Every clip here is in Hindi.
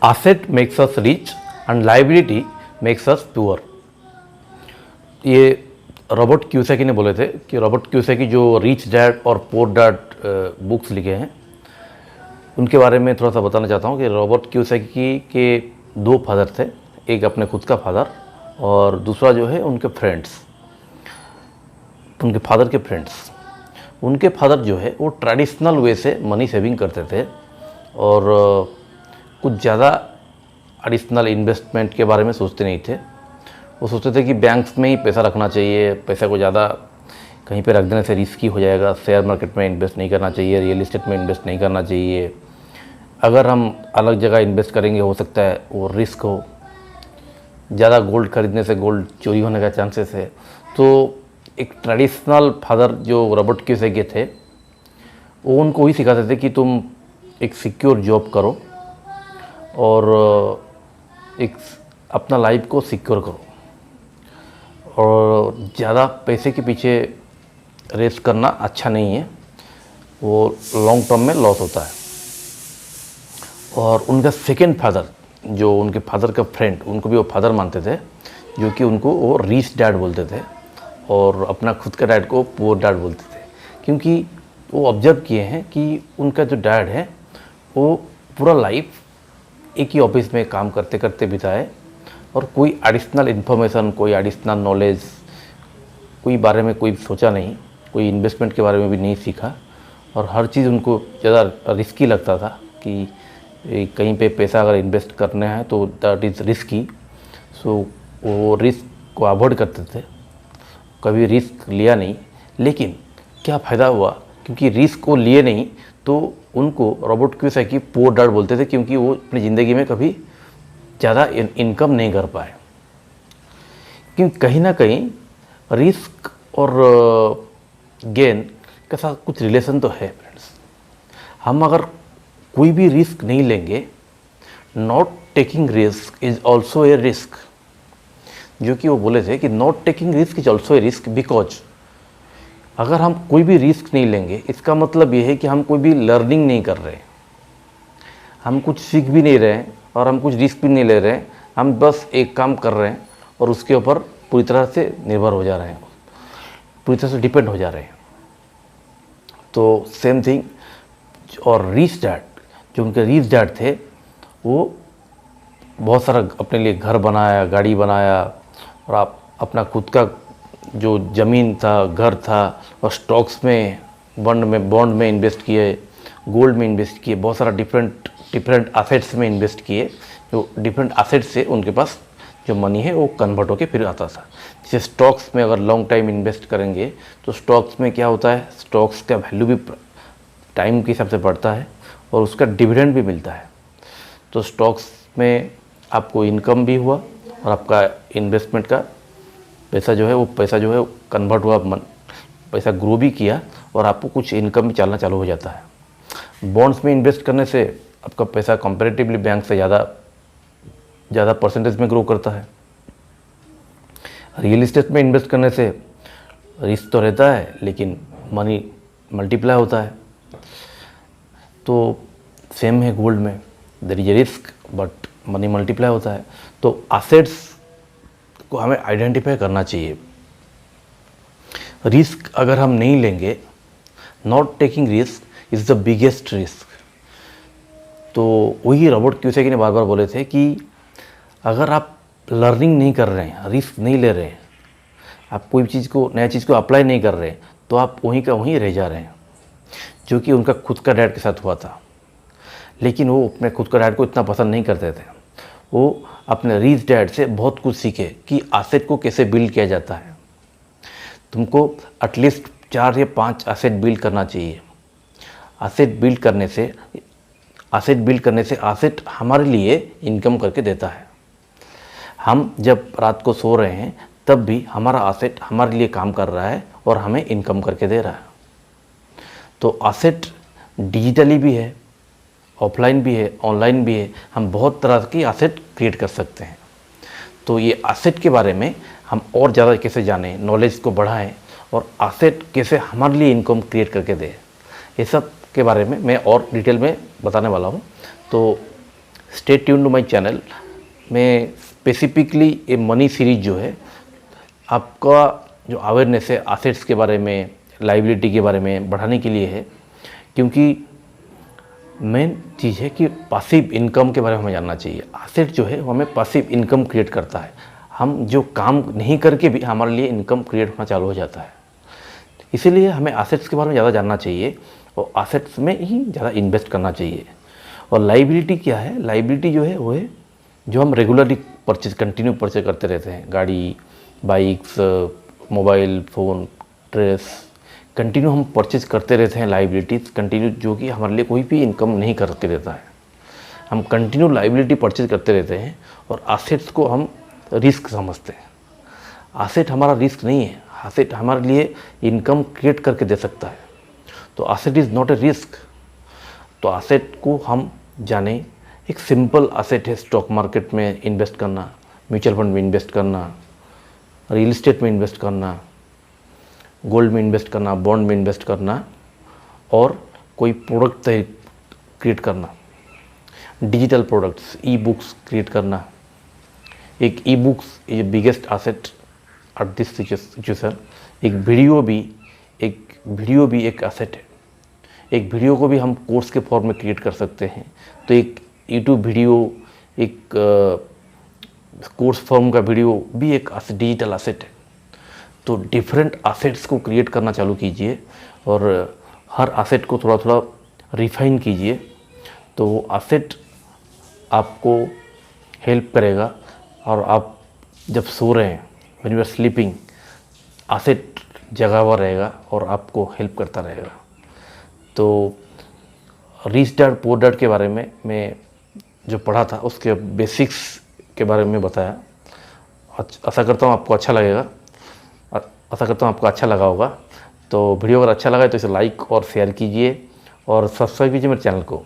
asset makes us rich and liability makes us poor। ये रॉबर्ट क्यूसेकी ने बोले थे कि रॉबर्ट क्यूसेकी जो रिच डैड और पुअर डैड बुक्स लिखे हैं उनके बारे में थोड़ा सा बताना चाहता हूँ कि रॉबर्ट क्यूसेकी के दो फादर थे, एक अपने खुद का फादर और दूसरा जो है उनके फ्रेंड्स, उनके फादर के फ्रेंड्स। उनके फादर जो है वो ट्रेडिशनल वे से मनी सेविंग करते थे और कुछ ज़्यादा एडिशनल इन्वेस्टमेंट के बारे में सोचते नहीं थे। वो सोचते थे कि बैंक्स में ही पैसा रखना चाहिए, पैसा को ज़्यादा कहीं पे रख देने से रिस्की हो जाएगा, शेयर मार्केट में इन्वेस्ट नहीं करना चाहिए, रियल इस्टेट में इन्वेस्ट नहीं करना चाहिए। अगर हम अलग जगह इन्वेस्ट करेंगे हो सकता है वो रिस्क हो, ज़्यादा गोल्ड खरीदने से गोल्ड चोरी होने का चांसेस है। तो एक ट्रेडिशनल फादर जो रॉबर्ट क्यूसेकी थे वो उनको ही सिखाते थे कि तुम एक सिक्योर जॉब करो और एक अपना लाइफ को सिक्योर करो और ज़्यादा पैसे के पीछे रेस करना अच्छा नहीं है, वो लॉन्ग टर्म में लॉस होता है। और उनका सेकेंड फादर जो उनके फादर का फ्रेंड, उनको भी वो फादर मानते थे, जो कि उनको वो रिच डैड बोलते थे और अपना खुद का डैड को पुअर डैड बोलते थे, क्योंकि वो ऑब्जर्व किए हैं कि उनका जो डैड है वो पूरा लाइफ एक ही ऑफिस में काम करते करते बिताए और कोई एडिशनल इन्फॉर्मेशन, कोई एडिशनल नॉलेज, कोई बारे में कोई सोचा नहीं, कोई इन्वेस्टमेंट के बारे में भी नहीं सीखा और हर चीज़ उनको ज़्यादा रिस्की लगता था कि कहीं पे पैसा अगर इन्वेस्ट करना है तो दैट इज़ रिस्की। सो वो रिस्क को अवॉइड करते थे, कभी रिस्क लिया नहीं। लेकिन क्या फ़ायदा हुआ, क्योंकि रिस्क को लिए नहीं तो उनको रॉबर्ट क्यूसेकी पुअर डैड बोलते थे, क्योंकि वो अपनी ज़िंदगी में कभी ज़्यादा इनकम नहीं कर पाए। क्योंकि कहीं ना कहीं रिस्क और गेन के साथ कुछ रिलेशन तो है फ्रेंड्स। हम अगर कोई भी रिस्क नहीं लेंगे, not taking risk is also a risk, जो कि वो बोले थे कि not taking risk is also a risk, because अगर हम कोई भी रिस्क नहीं लेंगे इसका मतलब ये है कि हम कोई भी लर्निंग नहीं कर रहे, हम कुछ सीख भी नहीं रहे हैं और हम कुछ रिस्क भी नहीं ले रहे हैं, हम बस एक काम कर रहे हैं और उसके ऊपर पूरी तरह से निर्भर हो जा रहे हैं, पूरी तरह से डिपेंड हो जा रहे हैं। तो सेम थिंग। और रिच डैड, जो उनके रिच डैड थे, वो बहुत सारा अपने लिए घर बनाया, गाड़ी बनाया और आप अपना खुद का जो ज़मीन था, घर था, और स्टॉक्स में, बॉन्ड में इन्वेस्ट किए, गोल्ड में इन्वेस्ट किए, बहुत सारा डिफरेंट एसेट्स में इन्वेस्ट किए। जो डिफरेंट एसेट्स से उनके पास जो मनी है वो कन्वर्ट होके फिर आता था। जैसे स्टॉक्स में अगर लॉन्ग टाइम इन्वेस्ट करेंगे तो स्टॉक्स में क्या होता है, स्टॉक्स का वैल्यू भी टाइम के हिसाब से बढ़ता है और उसका डिविडेंड भी मिलता है। तो स्टॉक्स में आपको इनकम भी हुआ और आपका इन्वेस्टमेंट का पैसा जो है वो कन्वर्ट हुआ, पैसा ग्रो भी किया और आपको कुछ इनकम भी चलना चालू हो जाता है। बॉन्ड्स में इन्वेस्ट करने से आपका पैसा कंपैरेटिवली बैंक से ज़्यादा परसेंटेज में ग्रो करता है। रियल इस्टेट में इन्वेस्ट करने से रिस्क तो रहता है लेकिन मनी मल्टीप्लाई होता है। तो सेम है गोल्ड में, there is a risk but money multiply होता है। तो एसेट्स को हमें आइडेंटिफाई करना चाहिए। रिस्क अगर हम नहीं लेंगे, not taking risk is the biggest risk. तो वही रॉबर्ट क्यूसेकी ने बार बार बोले थे कि अगर आप लर्निंग नहीं कर रहे हैं, रिस्क नहीं ले रहे हैं, आप कोई चीज़ को, नया चीज़ को अप्लाई नहीं कर रहे हैं, तो आप वहीं का वहीं रह जा रहे हैं। जो कि उनका खुद का डैड के साथ हुआ था। लेकिन वो अपने खुद का डैड को इतना पसंद नहीं करते थे। वो अपने रिच डैड से बहुत कुछ सीखे कि एसेट को कैसे बिल्ड किया जाता है। तुमको एटलीस्ट 4 या 5 एसेट बिल्ड करना चाहिए। एसेट बिल्ड करने से एसेट हमारे लिए इनकम करके देता है। हम जब रात को सो रहे हैं तब भी हमारा एसेट हमारे लिए काम कर रहा है और हमें इनकम करके दे रहा है। तो एसेट डिजिटली भी है, ऑफलाइन भी है, ऑनलाइन भी है। हम बहुत तरह की एसेट क्रिएट कर सकते हैं। तो ये एसेट के बारे में हम और ज़्यादा कैसे जानें, नॉलेज को बढ़ाएं और एसेट कैसे हमारे लिए इनकम क्रिएट करके दे, ये सब के बारे में मैं और डिटेल में बताने वाला हूँ। तो stay tune to my channel में स्पेसिफिकली ये मनी सीरीज जो है आपका जो अवेयरनेस है एसेट्स के बारे में, लाइबिलिटी के बारे में बढ़ाने के लिए है। क्योंकि मेन चीज़ है कि पासिव इनकम के बारे में हमें जानना चाहिए। एसेट जो है वो हमें पासिव इनकम क्रिएट करता है। हम जो काम नहीं करके भी हमारे लिए इनकम क्रिएट होना चालू हो जाता है। इसीलिए हमें एसेट्स के बारे में ज़्यादा जानना चाहिए और एसेट्स में ही ज़्यादा इन्वेस्ट करना चाहिए। और लाइबिलिटी क्या है? लाइबिलिटी जो है वो है जो हम रेगुलरली कंटिन्यू परचेज करते रहते हैं। गाड़ी, bikes, mobile phone, dress, continue हम परचेज करते रहते हैं लाइबिलिटीज़ कंटिन्यू, जो कि हमारे लिए कोई भी इनकम नहीं करके देता है। हम कंटिन्यू लाइबिलिटी परचेज करते रहते हैं और एसेट्स को हम रिस्क समझते हैं। एसेट हमारा रिस्क नहीं है, एसेट हमारे लिए इनकम क्रिएट करके दे सकता है। तो asset is not a risk. तो एसेट को हम जाने, एक सिंपल एसेट है स्टॉक मार्केट में इन्वेस्ट करना, म्यूचुअल फंड में इन्वेस्ट करना, रियल इस्टेट में इन्वेस्ट करना, गोल्ड में इन्वेस्ट करना, बॉन्ड में इन्वेस्ट करना और कोई प्रोडक्ट क्रिएट करना, digital products, e books create करना। एक e books is biggest asset at this situation. एक वीडियो भी एक एसेट है। एक वीडियो को भी हम कोर्स के फॉर्म में क्रिएट कर सकते हैं। तो एक यूट्यूब वीडियो, एक कोर्स फॉर्म का वीडियो भी एक डिजिटल एसेट है। तो डिफरेंट एसेट्स को क्रिएट करना चालू कीजिए और हर एसेट को थोड़ा थोड़ा रिफाइन कीजिए। तो वो एसेट आपको हेल्प करेगा और आप जब सो रहे हैं, when you are sleeping, asset जगा हुआ रहेगा और आपको हेल्प करता रहेगा। तो रिच डैड पुअर डैड के बारे में मैं जो पढ़ा था उसके बेसिक्स के बारे में बताया। आशा करता हूँ आपको अच्छा लगेगा, आशा करता हूँ आपको अच्छा लगा होगा। तो वीडियो अगर अच्छा लगा है तो इसे लाइक और शेयर कीजिए और सब्सक्राइब कीजिए मेरे चैनल को,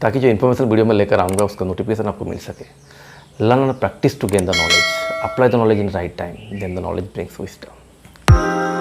ताकि जो इन्फॉर्मेशन वीडियो में लेकर आऊँगा उसका नोटिफिकेशन आपको मिल सके। Learn and practise to gain the knowledge, apply the knowledge in right time, then the knowledge brings wisdom.